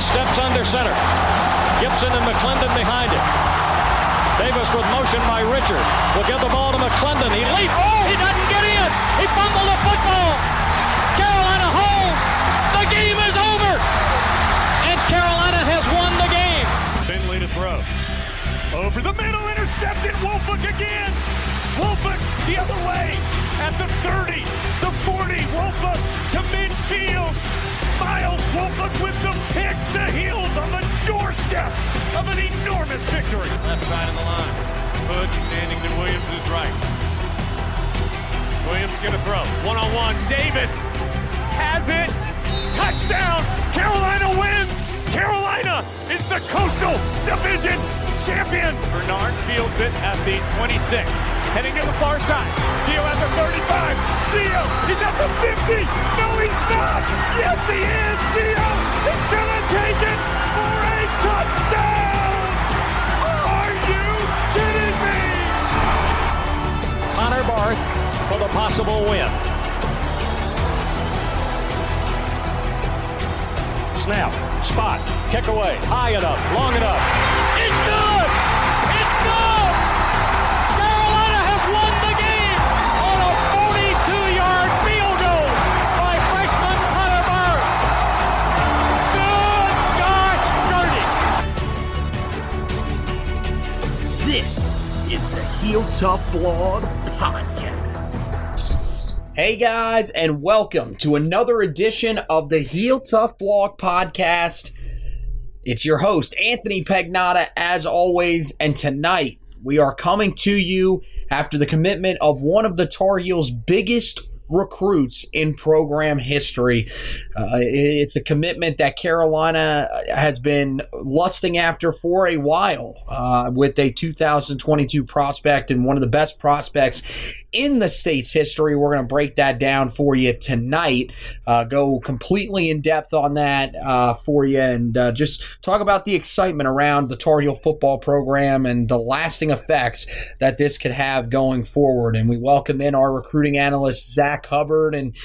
Davis steps under center. Gibson and McClendon behind him. Davis with motion by Richard. Will give the ball to McClendon. He leaps. Oh, he doesn't get in. He fumbled the football. Carolina holds. The game is over. And Carolina has won the game. Finley to throw. Over the middle, intercepted. Wolford again. Wolford the other way at the 30, the 40. Wolford to midfield. Miles Wolford with the pick. The heels on the doorstep of an enormous victory. Left side of the line. Hood standing to Williams' right. Williams gonna throw. One-on-one. Davis has it. Touchdown. Carolina wins. Carolina is the Coastal Division champion. Bernard fields it at the 26. Heading to the far side. Gio at the 35. Gio is at the 50. No, he's not. Yes, he is. Gio is going to take it for a touchdown. Are you kidding me? Connor Barth for the possible win. Snap, spot, kick away, high enough, long enough. It's good! It's good! Carolina has won the game on a 42-yard field goal by freshman Connor Barth. Good gosh, dirty! This is the Heel Tough Blog Podcast. Hey guys, and welcome to another edition of the Heel Tough Blog Podcast. It's your host, Anthony Pagnotta, as always, and tonight we are coming to you after the commitment of one of the Tar Heels' biggest recruits in program history. It's a commitment that Carolina has been lusting after for a while with a 2022 prospect and one of the best prospects in the state's history. We're going to break that down for you tonight, go completely in depth on that for you, and just talk about the excitement around the Tar Heel football program and the lasting effects that this could have going forward. And we welcome in our recruiting analyst, Zack Hubbard. And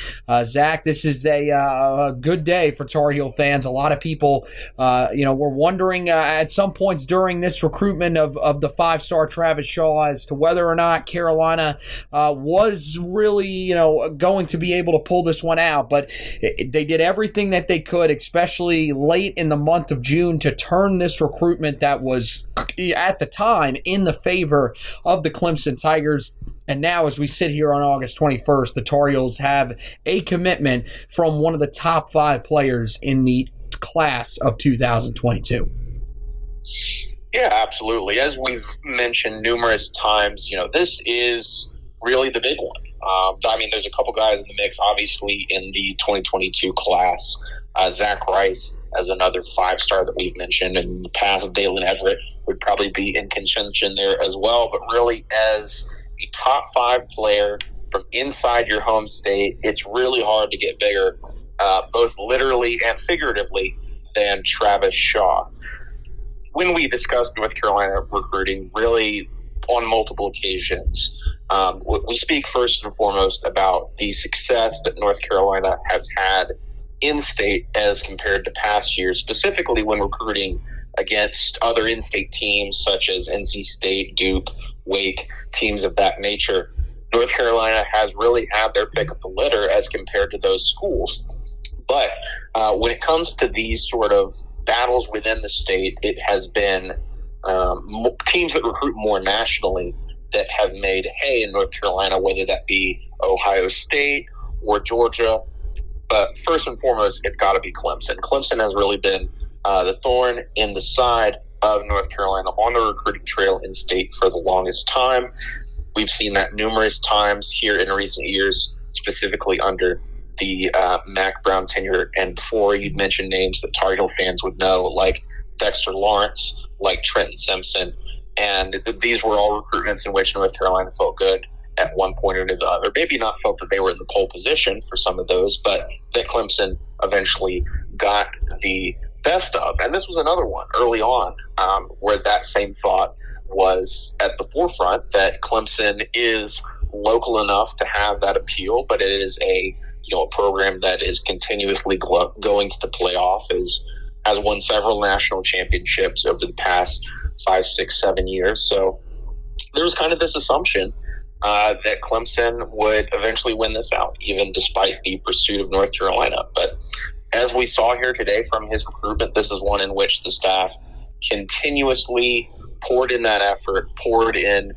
Zack, this is a good day for Tar Heel fans. A lot of people, were wondering at some points during this recruitment of the five-star Travis Shaw as to whether or not Carolina was really, going to be able to pull this one out. But they did everything that they could, especially late in the month of June, to turn this recruitment that was, at the time, in the favor of the Clemson Tigers. And now, as we sit here on August 21st, the Tar Heels have a commitment from one of the top 5 players in the class of 2022. Yeah, absolutely. As we've mentioned numerous times, this is really the big one. There's a couple guys in the mix, obviously, in the 2022 class. Zach Rice as another 5-star that we've mentioned. In the past, Dalen Everett would probably be in contention there as well. But really, as a top 5 player from inside your home state, it's really hard to get bigger, both literally and figuratively, than Travis Shaw. When we discussed North Carolina recruiting, really on multiple occasions, we speak first and foremost about the success that North Carolina has had in-state as compared to past years, specifically when recruiting against other in-state teams such as NC State, Duke, Wake, teams of that nature. North Carolina has really had their pick of the litter as compared to those schools. But when it comes to these sort of battles within the state, it has been teams that recruit more nationally that have made hay in North Carolina, whether that be Ohio State or Georgia. But first and foremost, it's got to be Clemson. Clemson has really been the thorn in the side of North Carolina on the recruiting trail in state for the longest time. We've seen that numerous times here in recent years, specifically under the Mac Brown tenure. And before, you'd mentioned names that Tar Heel fans would know, like Dexter Lawrence, like Trenton Simpson. And these were all recruitments in which North Carolina felt good at one point or the other. Maybe not felt that they were in the pole position for some of those, but that Clemson eventually got the best of. And this was another one early on where that same thought was at the forefront, that Clemson is local enough to have that appeal, but it is a program that is continuously going to the playoff, has won several national championships over the past 5, 6, 7 years. So there was kind of this assumption that Clemson would eventually win this out, even despite the pursuit of North Carolina. But as we saw here today from his recruitment, this is one in which the staff continuously poured in that effort, poured in,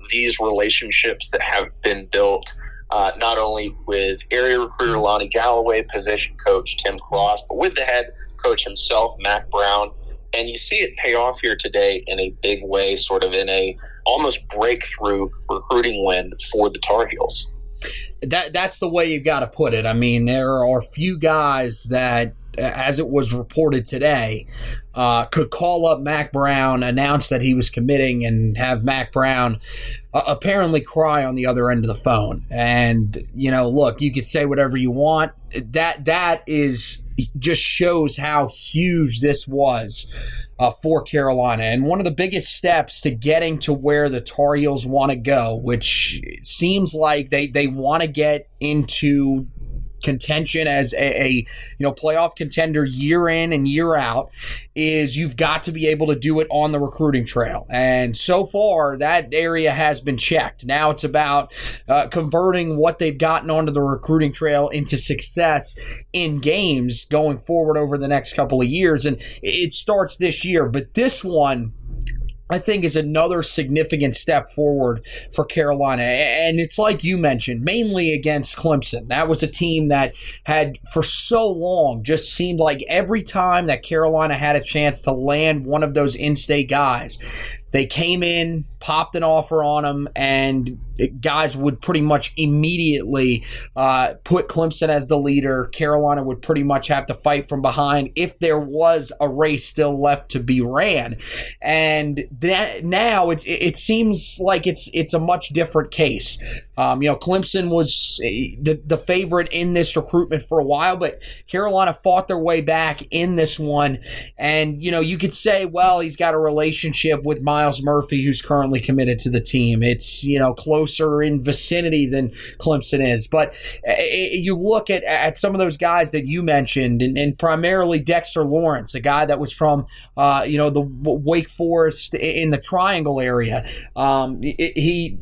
these relationships that have been built, not only with area recruiter Lonnie Galloway, position coach Tim Cross, but with the head coach himself, Mac Brown. And you see it pay off here today in a big way, sort of in a almost breakthrough recruiting win for the Tar Heels. That's the way you got to put it. I mean, there are few guys that, as it was reported today, could call up Mac Brown, announce that he was committing, and have Mac Brown apparently cry on the other end of the phone. And, look, you could say whatever you want. That is just shows how huge this was for Carolina. And one of the biggest steps to getting to where the Tar Heels want to go, which seems like they want to get into contention as a playoff contender year in and year out, is you've got to be able to do it on the recruiting trail. And so far, that area has been checked. Now it's about converting what they've gotten onto the recruiting trail into success in games going forward over the next couple of years. And it starts this year. But this one, I think, is another significant step forward for Carolina. And it's like you mentioned, mainly against Clemson. That was a team that had for so long just seemed like every time that Carolina had a chance to land one of those in-state guys, they came in, popped an offer on them, and guys would pretty much immediately put Clemson as the leader. Carolina would pretty much have to fight from behind if there was a race still left to be ran. And that now it seems like it's a much different case. Clemson was the favorite in this recruitment for a while, but Carolina fought their way back in this one. And, you could say, well, he's got a relationship with Miles Murphy, who's currently committed to the team. It's, closer in vicinity than Clemson is. But you look at some of those guys that you mentioned, and primarily Dexter Lawrence, a guy that was from, the Wake Forest in the Triangle area. He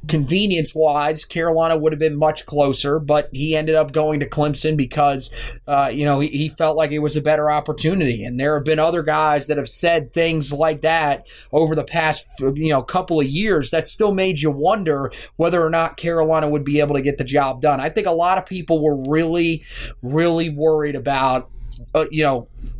convenience-wise, Carolina would have been much closer, but he ended up going to Clemson because, he felt like it was a better opportunity. And there have been other guys that have said things like that over the past, couple of years that still made you wonder whether or not Carolina would be able to get the job done. I think a lot of people were really, really worried about,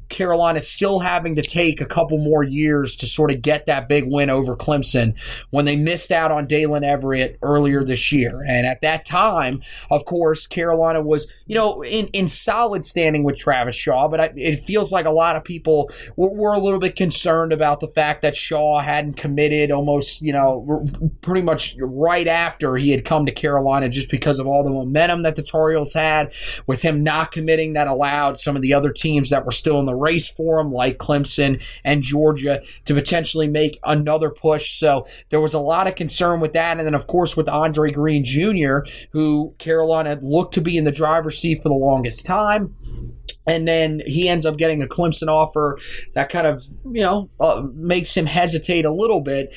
Carolina still having to take a couple more years to sort of get that big win over Clemson when they missed out on Dalen Everett earlier this year. And at that time, of course, Carolina was, in solid standing with Travis Shaw, but it feels like a lot of people were a little bit concerned about the fact that Shaw hadn't committed almost, pretty much right after he had come to Carolina, just because of all the momentum that the Tar Heels had with him not committing. That allowed some of the other teams that were still in the race for him, like Clemson and Georgia, to potentially make another push. So there was a lot of concern with that. And then, of course, with Andre Green Jr., who Carolina looked to be in the driver's seat for the longest time. And then he ends up getting a Clemson offer that kind of, makes him hesitate a little bit.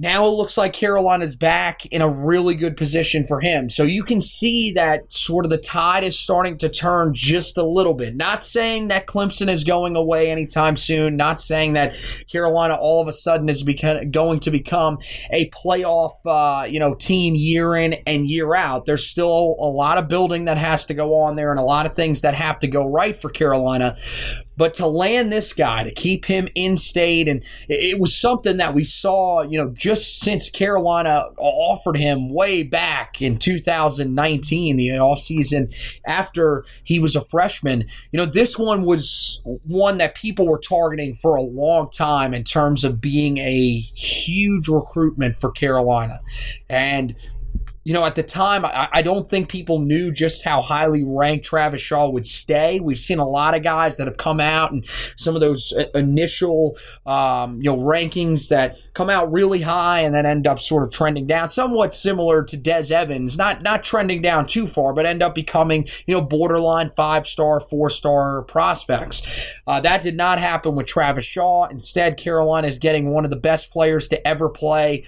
Now it looks like Carolina's back in a really good position for him. So you can see that sort of the tide is starting to turn just a little bit. Not saying that Clemson is going away anytime soon. Not saying that Carolina all of a sudden is going to become a playoff team year in and year out. There's still a lot of building that has to go on there and a lot of things that have to go right for Carolina. But to land this guy, to keep him in state, and it was something that we saw, just since Carolina offered him way back in 2019, the offseason after he was a freshman. This one was one that people were targeting for a long time in terms of being a huge recruitment for Carolina. And at the time, I don't think people knew just how highly ranked Travis Shaw would stay. We've seen a lot of guys that have come out and some of those initial, rankings that come out really high and then end up sort of trending down, somewhat similar to Des Evans, not trending down too far, but end up becoming, borderline 5-star, 4-star prospects. That did not happen with Travis Shaw. Instead, Carolina is getting one of the best players to ever play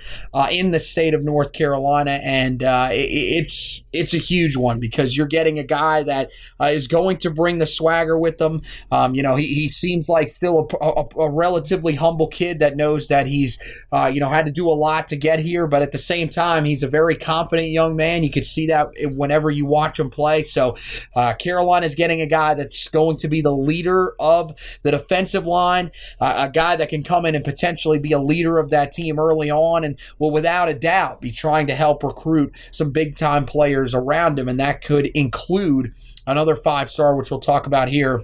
in the state of North Carolina, and it's a huge one because you're getting a guy that is going to bring the swagger with them. He seems like still a relatively humble kid that knows that he's had to do a lot to get here, but at the same time, he's a very confident young man. You could see that whenever you watch him play. So Carolina is getting a guy that's going to be the leader of the defensive line, a guy that can come in and potentially be a leader of that team early on and will without a doubt be trying to help recruit some big-time players around him, and that could include another 5-star, which we'll talk about here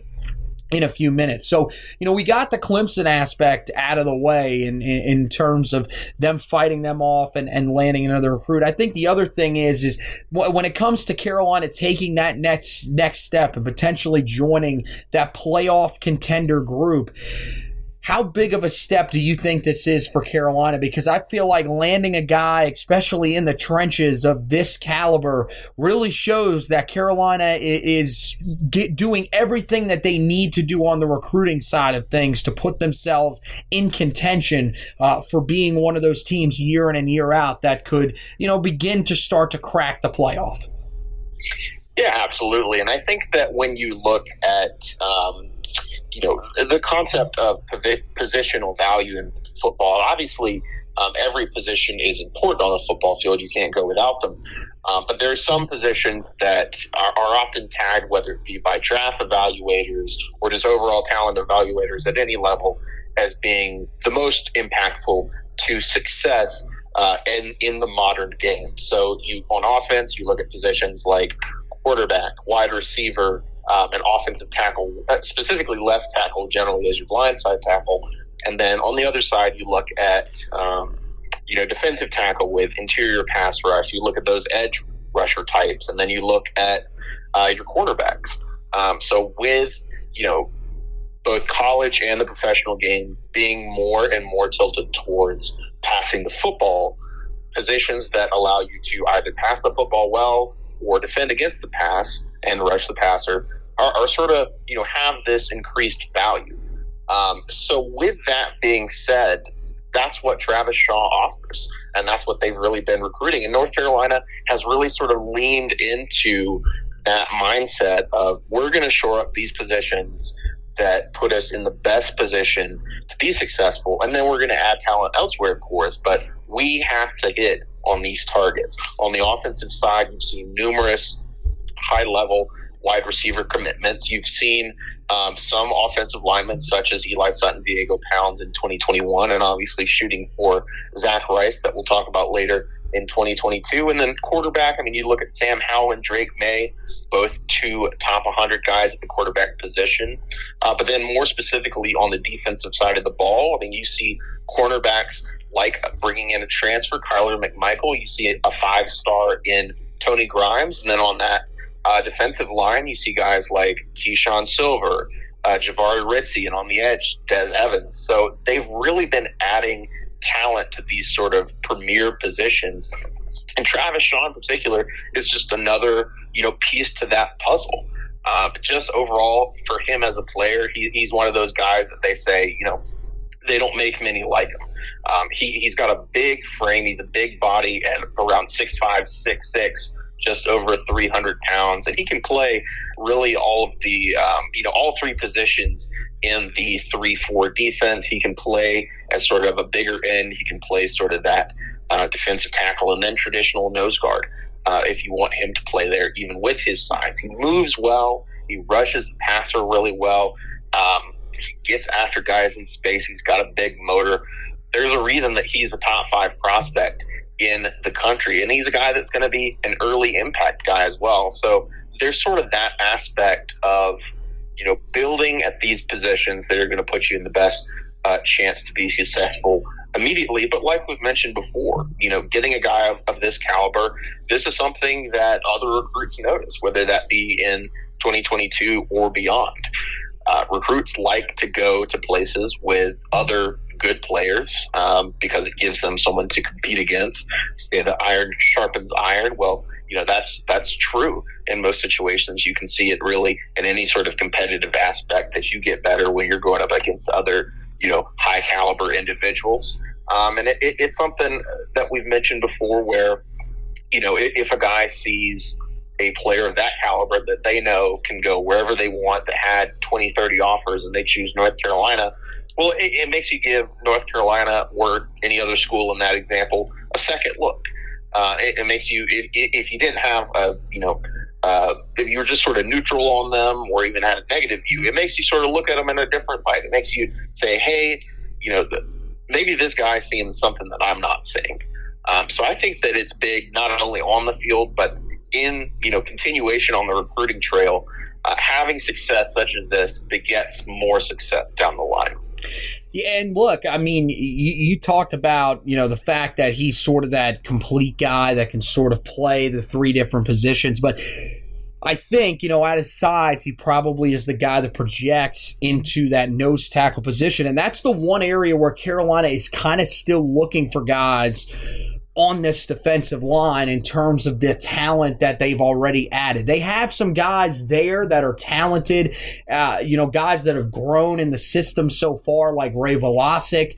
in a few minutes. So, we got the Clemson aspect out of the way in terms of them fighting them off and landing another recruit. I think the other thing is when it comes to Carolina taking that next step and potentially joining that playoff contender group, how big of a step do you think this is for Carolina? Because I feel like landing a guy, especially in the trenches of this caliber, really shows that Carolina is doing everything that they need to do on the recruiting side of things to put themselves in contention for being one of those teams year in and year out that could, begin to start to crack the playoff. Yeah, absolutely. And I think that when you look at the concept of positional value in football, obviously every position is important on the football field. You can't go without them. But there are some positions that are often tagged, whether it be by draft evaluators or just overall talent evaluators at any level, as being the most impactful to success in the modern game. So on offense, you look at positions like quarterback, wide receiver, an offensive tackle, specifically left tackle, generally as your blindside tackle. And then on the other side, you look at, defensive tackle with interior pass rush. You look at those edge rusher types, and then you look at your quarterbacks. So with, both college and the professional game being more and more tilted towards passing the football, positions that allow you to either pass the football well or defend against the pass and rush the passer are sort of, have this increased value. So with that being said, that's what Travis Shaw offers, and that's what they've really been recruiting. And North Carolina has really sort of leaned into that mindset of, we're going to shore up these positions that put us in the best position to be successful, and then we're going to add talent elsewhere, of course, but we have to hit on these targets. On the offensive side, you've seen numerous high-level wide receiver commitments. You've seen some offensive linemen such as Eli Sutton, Diego Pounds in 2021, and obviously shooting for Zack Rice that we'll talk about later in 2022. And then quarterback, you look at Sam Howell and Drake May, both two top 100 guys at the quarterback position. But then more specifically on the defensive side of the ball, you see cornerbacks like bringing in a transfer, Kyler McMichael. You see a 5-star in Tony Grimes. And then on that defensive line, you see guys like Keyshawn Silver, Jabari Ritzy, and on the edge, Des Evans. So they've really been adding talent to these sort of premier positions. And Travis Shaw in particular is just another, piece to that puzzle. But just overall, for him as a player, he's one of those guys that they say, they don't make many like him. He's got a big frame. He's a big body at around 6'5", 6'6", just over 300 pounds. And he can play really all of the, all three positions in the 3-4 defense. He can play as sort of a bigger end. He can play sort of that defensive tackle and then traditional nose guard if you want him to play there, even with his size. He moves well. He rushes the passer really well. He gets after guys in space. He's got a big motor. There's a reason that he's a top 5 prospect in the country, and he's a guy that's going to be an early impact guy as well. So there's sort of that aspect of, building at these positions that are going to put you in the best chance to be successful immediately. But like we've mentioned before, getting a guy of this caliber, this is something that other recruits notice, whether that be in 2022 or beyond. Recruits like to go to places with other good players because it gives them someone to compete against. The iron sharpens iron. Well, that's true in most situations. You can see it really in any sort of competitive aspect, that you get better when you're going up against other, high caliber individuals. And it's something that we've mentioned before where, if a guy sees a player of that caliber that they know can go wherever they want, that had 20, 30 offers, and they choose North Carolina, well, it makes you give North Carolina or any other school in that example a second look. It makes you, if you didn't have if you were just sort of neutral on them or even had a negative view, it makes you sort of look at them in a different light. It makes you say, hey, maybe this guy's seeing something that I'm not seeing. So I think that it's big, not only on the field, but in, continuation on the recruiting trail. Having success such as this begets more success down the line. Yeah, and look, I mean, you talked about, the fact that he's sort of that complete guy that can sort of play the three different positions. But I think, at his size, he probably is the guy that projects into that nose tackle position. And that's the one area where Carolina is kind of still looking for guys on this defensive line in terms of the talent that they've already added. They have some guys there that are talented, guys that have grown in the system so far, like Ray Velasic,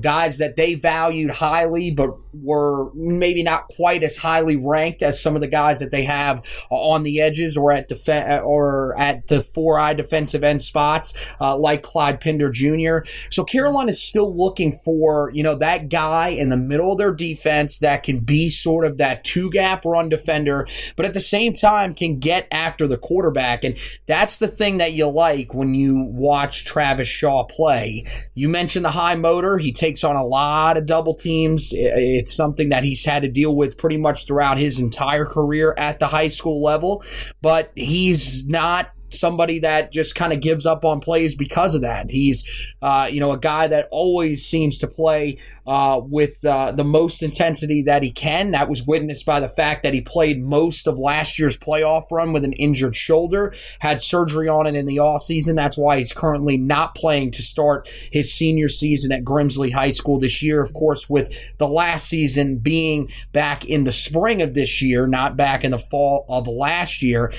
guys that they valued highly, but were maybe not quite as highly ranked as some of the guys that they have on the edges or at the 4-eye defensive end spots, like Clyde Pinder Jr. So Carolina is still looking for, that guy in the middle of their defense that can be sort of that two-gap run defender, but at the same time can get after the quarterback. And that's the thing that you like when you watch Travis Shaw play. You mentioned the high motor. He takes on a lot of double teams. It's something that he's had to deal with pretty much throughout his entire career at the high school level, but he's not somebody that just kind of gives up on plays because of that. He's, a guy that always seems to play with the most intensity that he can. That was witnessed by the fact that he played most of last year's playoff run with an injured shoulder, had surgery on it in the offseason. That's why he's currently not playing to start his senior season at Grimsley High School this year. Of course, with the last season being back in the spring of this year, not back in the fall of last year.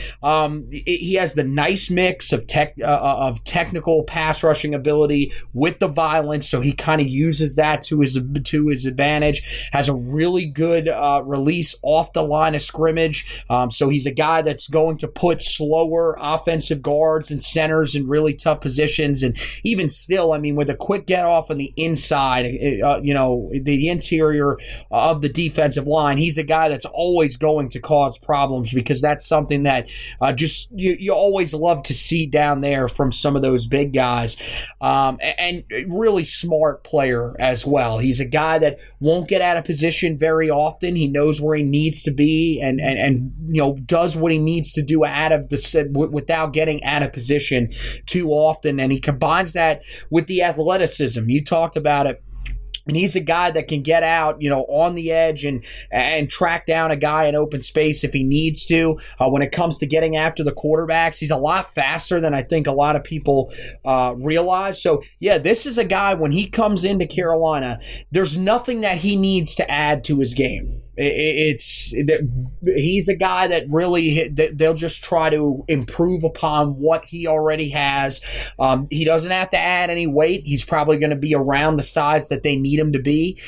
He has the nice mix of technical pass rushing ability with the violence, so he kind of uses that to his advantage. Has a really good release off the line of scrimmage, so he's a guy that's going to put slower offensive guards and centers in really tough positions. And even still, I mean, with a quick get off on the inside, the interior of the defensive line, he's a guy that's always going to cause problems, because that's something that you always love to see down there from some of those big guys. And really smart player as well. He's a guy that won't get out of position very often. He knows where he needs to be and does what he needs to do without getting out of position too often. And he combines that with the athleticism. You talked about it. And he's a guy that can get out, on the edge and track down a guy in open space if he needs to. When it comes to getting after the quarterbacks, he's a lot faster than I think a lot of people realize. So, yeah, this is a guy, when he comes into Carolina, there's nothing that he needs to add to his game. He's a guy that really they'll just try to improve upon what he already has. He doesn't have to add any weight. He's probably going to be around the size that they need him to be.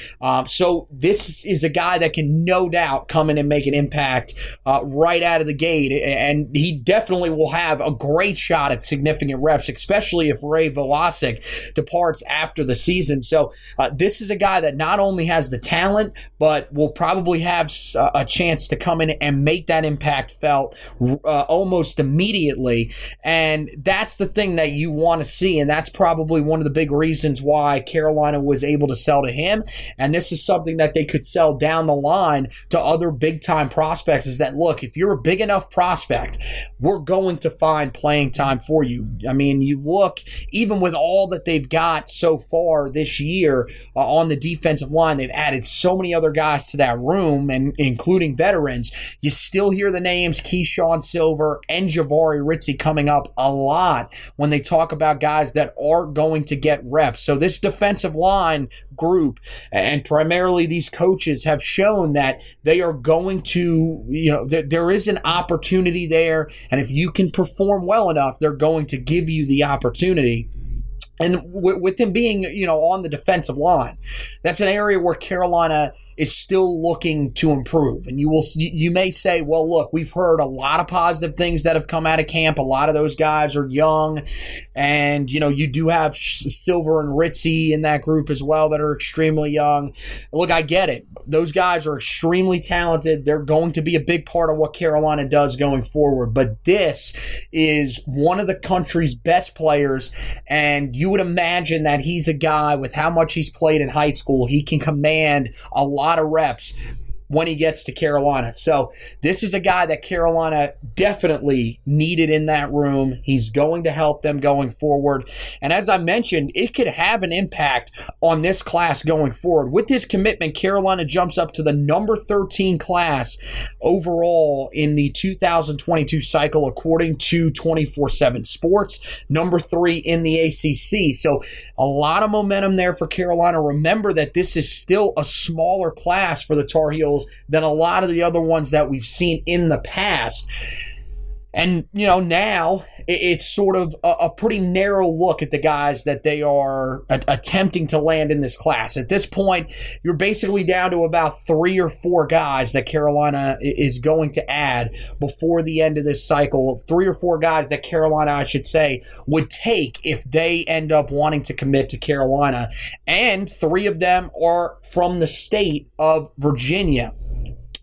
So this is a guy that can no doubt come in and make an impact right out of the gate. And he definitely will have a great shot at significant reps, especially if Ray Velasic departs after the season. So this is a guy that not only has the talent, but will probably really have a chance to come in and make that impact felt almost immediately. And that's the thing that you want to see, and that's probably one of the big reasons why Carolina was able to sell to him. And this is something that they could sell down the line to other big-time prospects, is that, look, if you're a big enough prospect, we're going to find playing time for you. I mean, you look, even with all that they've got so far this year on the defensive line, they've added so many other guys to that room, and including veterans. You still hear the names Keyshawn Silver and Jahvaree Ritzie coming up a lot when they talk about guys that are going to get reps. So this defensive line group and primarily these coaches have shown that they are going to, there is an opportunity there, and if you can perform well enough, they're going to give you the opportunity. And with him being, on the defensive line, that's an area where Carolina is still looking to improve. And you may say, well, look, we've heard a lot of positive things that have come out of camp. A lot of those guys are young, and you do have Silver and Ritzie in that group as well that are extremely young. Look, I get it. Those guys are extremely talented. They're going to be a big part of what Carolina does going forward. But this is one of the country's best players, and you would imagine that he's a guy with how much he's played in high school. He can command a lot of reps when he gets to Carolina. So this is a guy that Carolina definitely needed in that room. He's going to help them going forward. And as I mentioned, it could have an impact on this class going forward. With his commitment, Carolina jumps up to the number 13 class overall in the 2022 cycle, according to 24/7 Sports, number 3 in the ACC. So a lot of momentum there for Carolina. Remember that this is still a smaller class for the Tar Heels than a lot of the other ones that we've seen in the past. And, now it's sort of a pretty narrow look at the guys that they are attempting to land in this class. At this point, you're basically down to about 3 or 4 guys that Carolina is going to add before the end of this cycle. 3 or 4 guys that Carolina, I should say, would take if they end up wanting to commit to Carolina. And 3 of them are from the state of Virginia.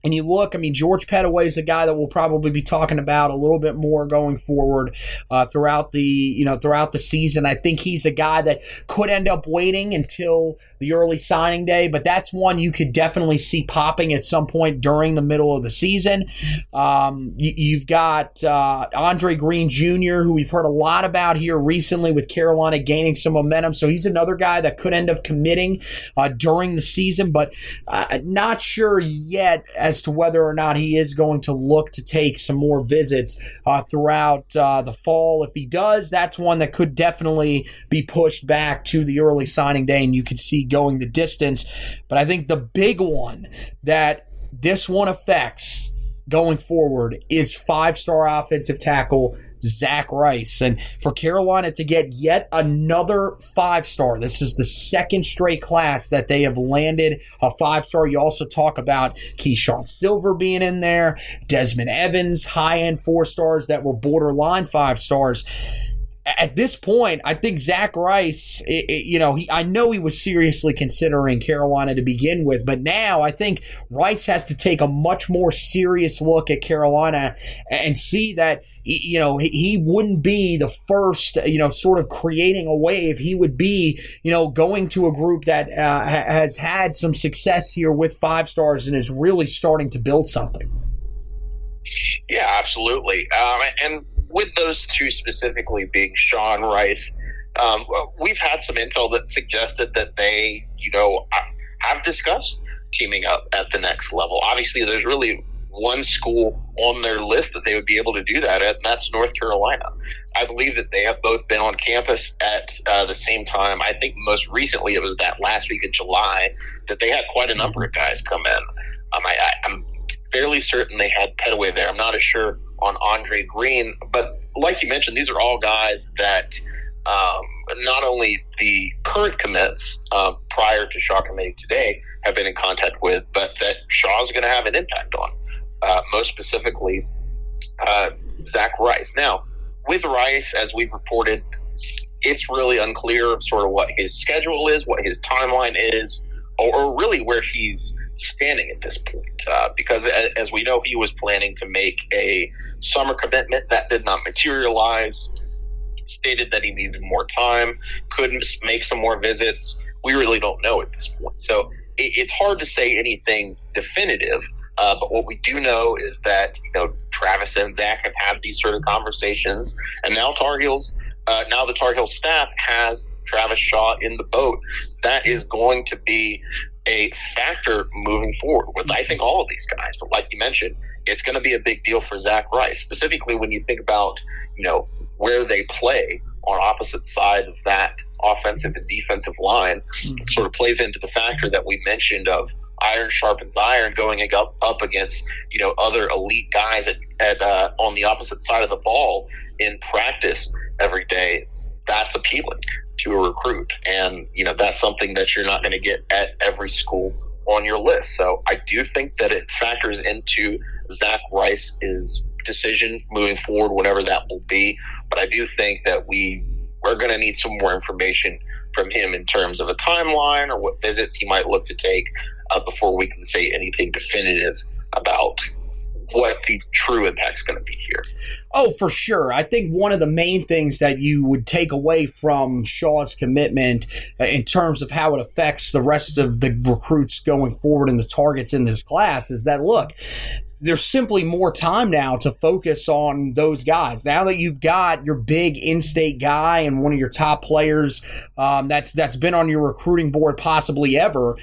And you look, George Pettaway is a guy that we'll probably be talking about a little bit more going forward throughout the season. I think he's a guy that could end up waiting until the early signing day, but that's one you could definitely see popping at some point during the middle of the season. You've got Andre Green Jr., who we've heard a lot about here recently with Carolina gaining some momentum. So he's another guy that could end up committing during the season, but not sure yet as to whether or not he is going to look to take some more visits throughout the fall. If he does, that's one that could definitely be pushed back to the early signing day, and you could see going the distance. But I think the big one that this one affects going forward is 5-star offensive tackle Zack Rice. And for Carolina to get yet another 5-star, this is the second straight class that they have landed a 5-star. You also talk about Keyshawn Silver being in there, Desmond Evans, high-end 4-stars that were borderline 5-stars. At this point, I think Zack Rice, I know he was seriously considering Carolina to begin with, but now I think Rice has to take a much more serious look at Carolina and see that, he wouldn't be the first, sort of creating a wave. He would be, going to a group that has had some success here with 5-stars and is really starting to build something. Yeah, absolutely. And with those 2 specifically being Sean Rice, we've had some intel that suggested that they, have discussed teaming up at the next level. Obviously, there's really one school on their list that they would be able to do that at, and that's North Carolina. I believe that they have both been on campus at the same time. I think most recently it was that last week of July that they had quite a number of guys come in. I'm fairly certain they had Pettaway there. I'm not as sure on Andre Green, but like you mentioned, these are all guys that not only the current commits prior to Shaw committing today have been in contact with, but that Shaw's going to have an impact on. Most specifically, Zack Rice. Now, with Rice, as we've reported, it's really unclear sort of what his schedule is, what his timeline is, or really where he's standing at this point, because as we know, he was planning to make a summer commitment that did not materialize. Stated that he needed more time, couldn't make some more visits. We really don't know at this point. So it's hard to say anything definitive. But what we do know is that, Travis and Zack have had these sort of conversations, and now the Tar Heels staff has Travis Shaw in the boat. That is going to be a factor moving forward with, I think, all of these guys. But like you mentioned, it's going to be a big deal for Zack Rice, specifically when you think about, where they play on opposite sides of that offensive and defensive line. It sort of plays into the factor that we mentioned of iron sharpens iron, going up against, other elite guys on the opposite side of the ball in practice every day. That's appealing to a recruit. And, that's something that you're not going to get at every school on your list. So I do think that it factors into Zack Rice's decision moving forward, whatever that will be. But I do think that we're going to need some more information from him in terms of a timeline or what visits he might look to take before we can say anything definitive about what the true impact's going to be here. Oh, for sure. I think one of the main things that you would take away from Shaw's commitment in terms of how it affects the rest of the recruits going forward and the targets in this class is that, look, there's simply more time now to focus on those guys. Now that you've got your big in-state guy and one of your top players that's been on your recruiting board possibly ever,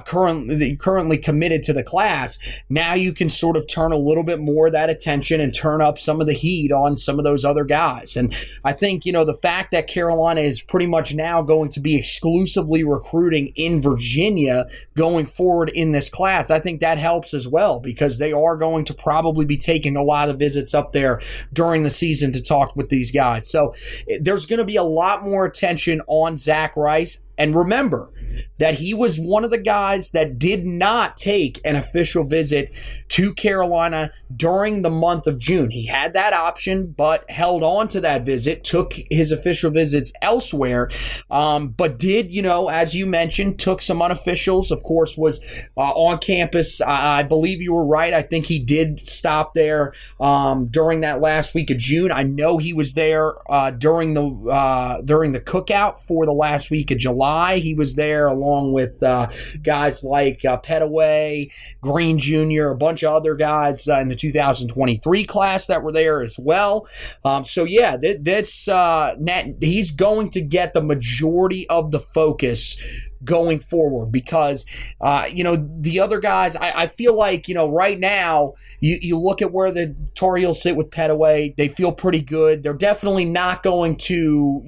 currently committed to the class, now you can sort of turn a little bit more of that attention and turn up some of the heat on some of those other guys. And I think, the fact that Carolina is pretty much now going to be exclusively recruiting in Virginia going forward in this class, I think that helps as well, because they are going to probably be taking a lot of visits up there during the season to talk with these guys. So there's going to be a lot more attention on Zack Rice. And remember that he was one of the guys that did not take an official visit to Carolina during the month of June. He had that option, but held on to that visit, took his official visits elsewhere, but did, as you mentioned, took some unofficials, of course, was on campus. I believe you were right. I think he did stop there during that last week of June. I know he was there during the cookout for the last week of July. He was there along with guys like Petaway, Green Jr., a bunch of other guys in the 2023 class that were there as well. He's going to get the majority of the focus going forward because, the other guys, I feel like, right now, you look at where the Tar Heels sit with Petaway, they feel pretty good. They're definitely not going to,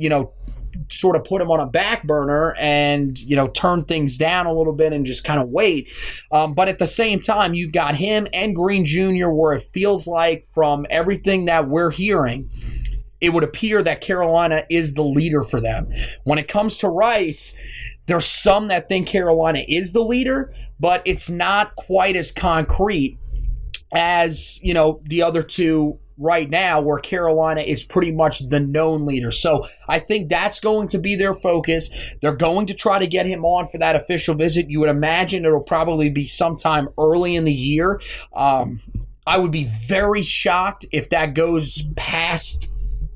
sort of put him on a back burner and, turn things down a little bit and just kind of wait. But at the same time, you've got him and Green Jr. where it feels like from everything that we're hearing, it would appear that Carolina is the leader for them. When it comes to Rice, there's some that think Carolina is the leader, but it's not quite as concrete as, the other two right now, where Carolina is pretty much the known leader. So I think that's going to be their focus. They're going to try to get him on for that official visit. You would imagine it'll probably be sometime early in the year. I would be very shocked if that goes past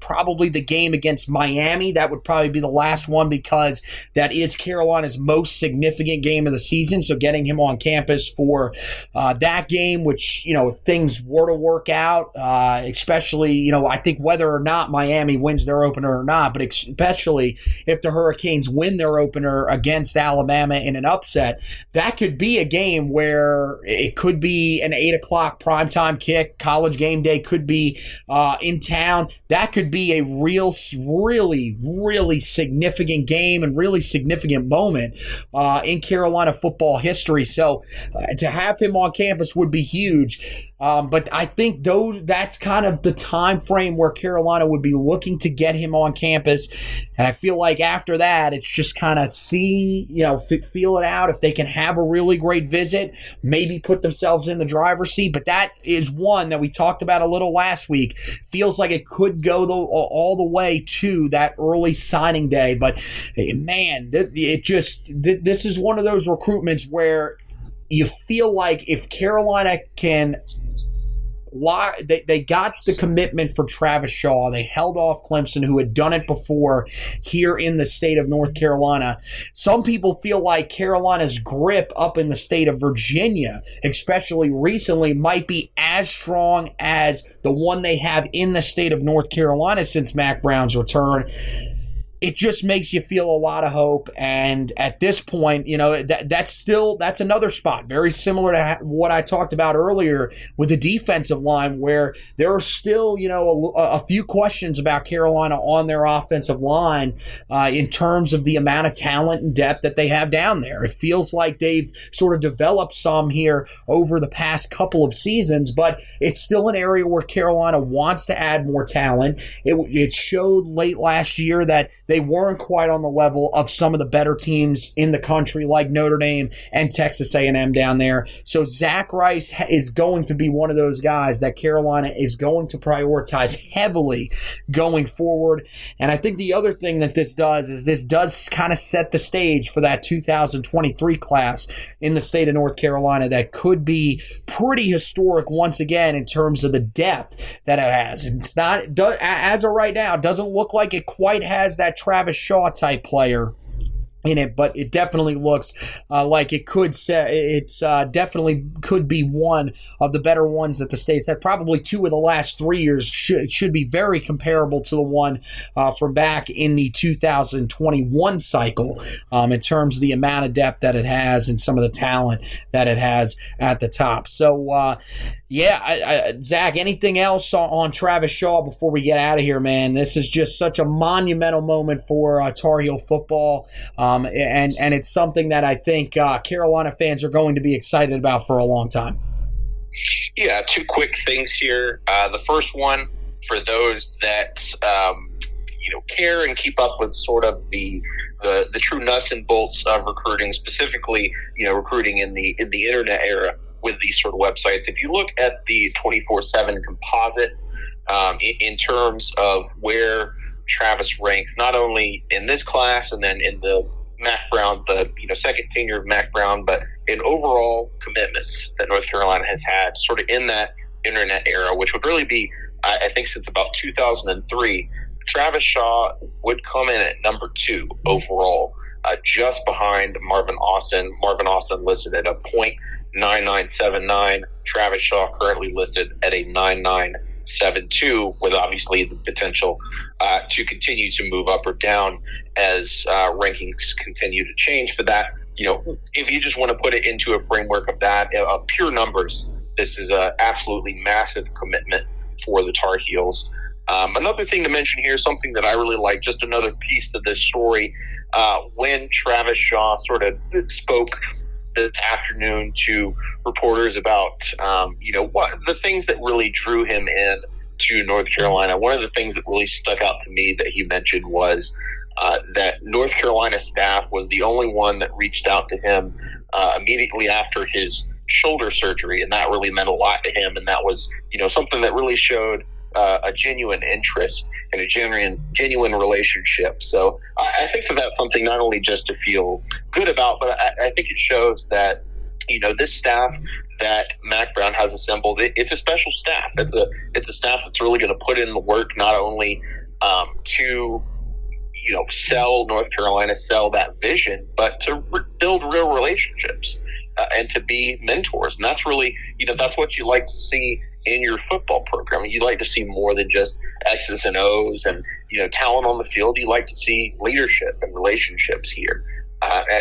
probably the game against Miami. That would probably be the last one because that is Carolina's most significant game of the season. So getting him on campus for that game, which, if things were to work out, especially, I think whether or not Miami wins their opener or not, but especially if the Hurricanes win their opener against Alabama in an upset, that could be a game where it could be an 8 o'clock primetime kick. College game day could be in town. That could be a really significant game and really significant moment in Carolina football history. So to have him on campus would be huge. But I think that's kind of the time frame where Carolina would be looking to get him on campus. And I feel like after that, it's just kind of feel it out. If they can have a really great visit, maybe put themselves in the driver's seat. But that is one that we talked about a little last week. Feels like it could go all the way to that early signing day. But man, this is one of those recruitments where you feel like if Carolina can they got the commitment for Travis Shaw. They held off Clemson, who had done it before here in the state of North Carolina. Some people feel like Carolina's grip up in the state of Virginia, especially recently, might be as strong as the one they have in the state of North Carolina since Mack Brown's return. It just makes you feel a lot of hope, and at this point, that's another spot very similar to what I talked about earlier with the defensive line, where there are still a few questions about Carolina on their offensive line in terms of the amount of talent and depth that they have down there. It feels like they've sort of developed some here over the past couple of seasons, but it's still an area where Carolina wants to add more talent. It showed late last year that they weren't quite on the level of some of the better teams in the country like Notre Dame and Texas A&M down there. So Zack Rice is going to be one of those guys that Carolina is going to prioritize heavily going forward. And I think the other thing that this does is this does kind of set the stage for that 2023 class in the state of North Carolina that could be pretty historic once again in terms of the depth that it has. It's not, as of right now, it doesn't look like it quite has that Travis Shaw type player in it, but it definitely looks like it could definitely could be one of the better ones that the state's had. Probably two of the last 3 years should be very comparable to the one from back in the 2021 cycle in terms of the amount of depth that it has and some of the talent that it has at the top. So Zach, anything else on Travis Shaw before we get out of here, man? This is just such a monumental moment for Tar Heel football, and it's something that I think Carolina fans are going to be excited about for a long time. Yeah, two quick things here. The first one, for those that care and keep up with sort of the true nuts and bolts of recruiting, specifically recruiting in the internet era with these sort of websites. If you look at the 24/7 composite in terms of where Travis ranks, not only in this class and then in the Mack Brown, the second tenure of Mack Brown, but in overall commitments that North Carolina has had sort of in that internet era, which would really be, I think, since about 2003, Travis Shaw would come in at number 2 overall, just behind Marvin Austin. Marvin Austin listed at a .9979. Travis Shaw currently listed at a 9972, with obviously the potential to continue to move up or down as rankings continue to change. But that, if you just want to put it into a framework of that, of pure numbers, this is an absolutely massive commitment for the Tar Heels. Another thing to mention here, something that I really like, just another piece to this story, when Travis Shaw sort of spoke this afternoon to reporters about, what the things that really drew him in to North Carolina. One of the things that really stuck out to me that he mentioned was that North Carolina staff was the only one that reached out to him immediately after his shoulder surgery, and that really meant a lot to him. And that was, something that really showed a genuine interest and a genuine relationship. So I think that's something not only just to feel good about, but I think it shows that, this staff that Mack Brown has assembled, it's a special staff. It's a staff that's really going to put in the work, not only to sell North Carolina, sell that vision, but to build real relationships and to be mentors. And that's really, that's what you like to see in your football program. You like to see more than just X's and O's and, talent on the field. You like to see leadership and relationships here.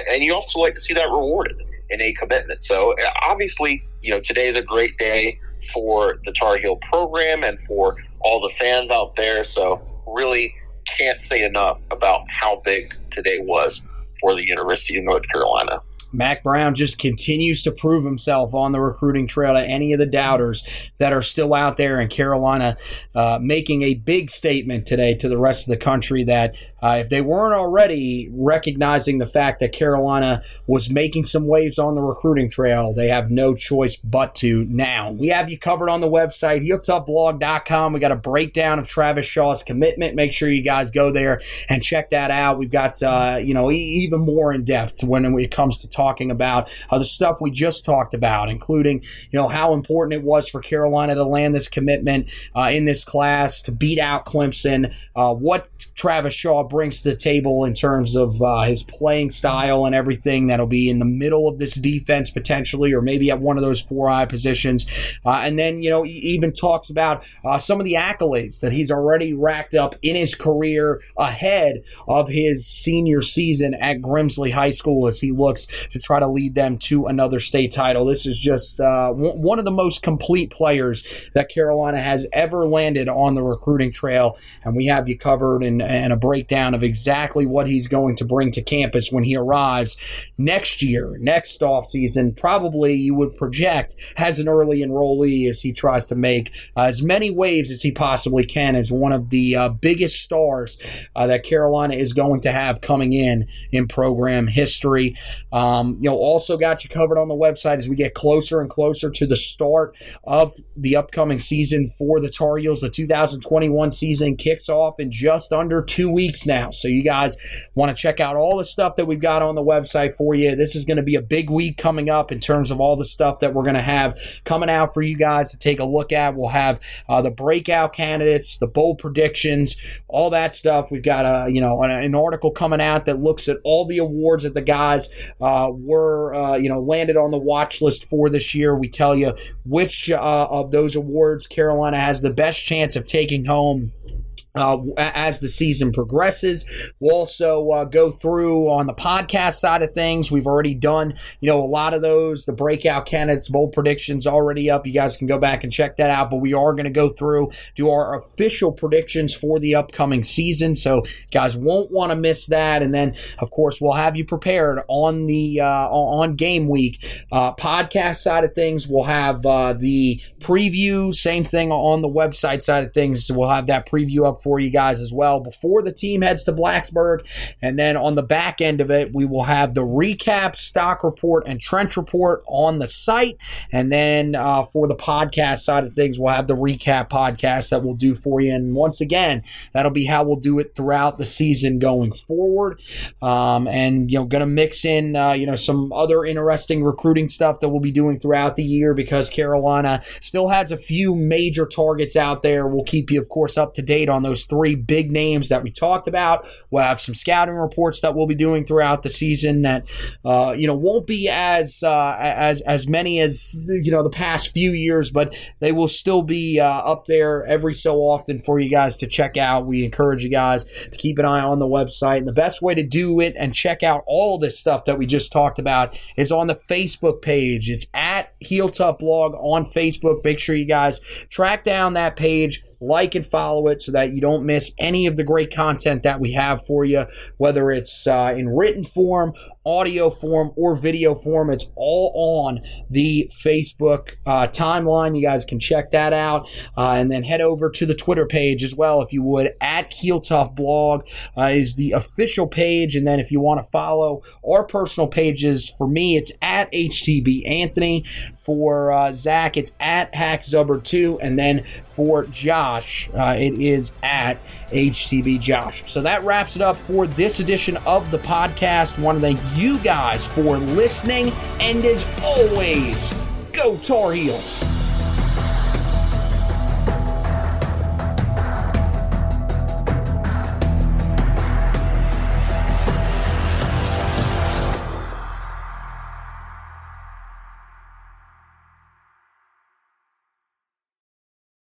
And you also like to see that rewarded in a commitment. So obviously, today is a great day for the Tar Heel program and for all the fans out there. So really can't say enough about how big today was for the University of North Carolina. Mack Brown just continues to prove himself on the recruiting trail to any of the doubters that are still out there, and Carolina making a big statement today to the rest of the country that if they weren't already recognizing the fact that Carolina was making some waves on the recruiting trail, they have no choice but to now. We have you covered on the website, HeelToughBlog.com. We got a breakdown of Travis Shaw's commitment. Make sure you guys go there and check that out. We've got even more in depth when it comes to talking about the stuff we just talked about, including, how important it was for Carolina to land this commitment in this class, to beat out Clemson, what Travis Shaw brings to the table in terms of his playing style and everything that'll be in the middle of this defense potentially, or maybe at one of those 4-eye positions. And then, he even talks about some of the accolades that he's already racked up in his career ahead of his senior season at Grimsley High School as he looks to try to lead them to another state title. This is just one of the most complete players that Carolina has ever landed on the recruiting trail, and we have you covered and a breakdown of exactly what he's going to bring to campus when he arrives next year, next offseason, probably you would project as an early enrollee as he tries to make as many waves as he possibly can as one of the biggest stars that Carolina is going to have coming in program history. Also got you covered on the website as we get closer and closer to the start of the upcoming season for the Tar Heels. The 2021 season kicks off in just under 2 weeks now. So you guys want to check out all the stuff that we've got on the website for you. This is going to be a big week coming up in terms of all the stuff that we're going to have coming out for you guys to take a look at. We'll have the breakout candidates, the bold predictions, all that stuff. We've got an article coming out that looks at all the awards that the guys were landed on the watch list for this year. We tell you which of those awards Carolina has the best chance of taking home as the season progresses. We'll also go through on the podcast side of things. We've already done, a lot of those, the breakout candidates, bold predictions already up. You guys can go back and check that out, but we are going to go through, do our official predictions for the upcoming season. So guys won't want to miss that. And then of course we'll have you prepared on the, on game week, podcast side of things. We'll have, the preview, same thing on the website side of things. So we'll have that preview up for you guys as well before the team heads to Blacksburg. And then on the back end of it, we will have the recap, stock report, and trench report on the site. And then for the podcast side of things, we'll have the recap podcast that we'll do for you. And once again, that'll be how we'll do it throughout the season going forward. And going to mix in some other interesting recruiting stuff that we'll be doing throughout the year, because Carolina still has a few major targets out there. We'll keep you, of course, up to date on those 3 big names that we talked about. We'll have some scouting reports that we'll be doing throughout the season that won't be as many as the past few years, but they will still be up there every so often for you guys to check out. We encourage you guys to keep an eye on the website, and the best way to do it and check out all this stuff that we just talked about is on the Facebook page. It's at Heel Tough Blog on Facebook. Make sure you guys track down that page, like and follow it so that you don't miss any of the great content that we have for you, whether it's in written form, audio form, or video form. It's all on the Facebook timeline. You guys can check that out. And then head over to the Twitter page as well, if you would. At Heel Tough Blog is the official page. And then if you want to follow our personal pages, for me, it's at HTB Anthony. For Zack, it's at HackZubber2. And then for Josh, it is at HTB Josh. So that wraps it up for this edition of the podcast. I want to thank you guys for listening. And as always, go Tar Heels!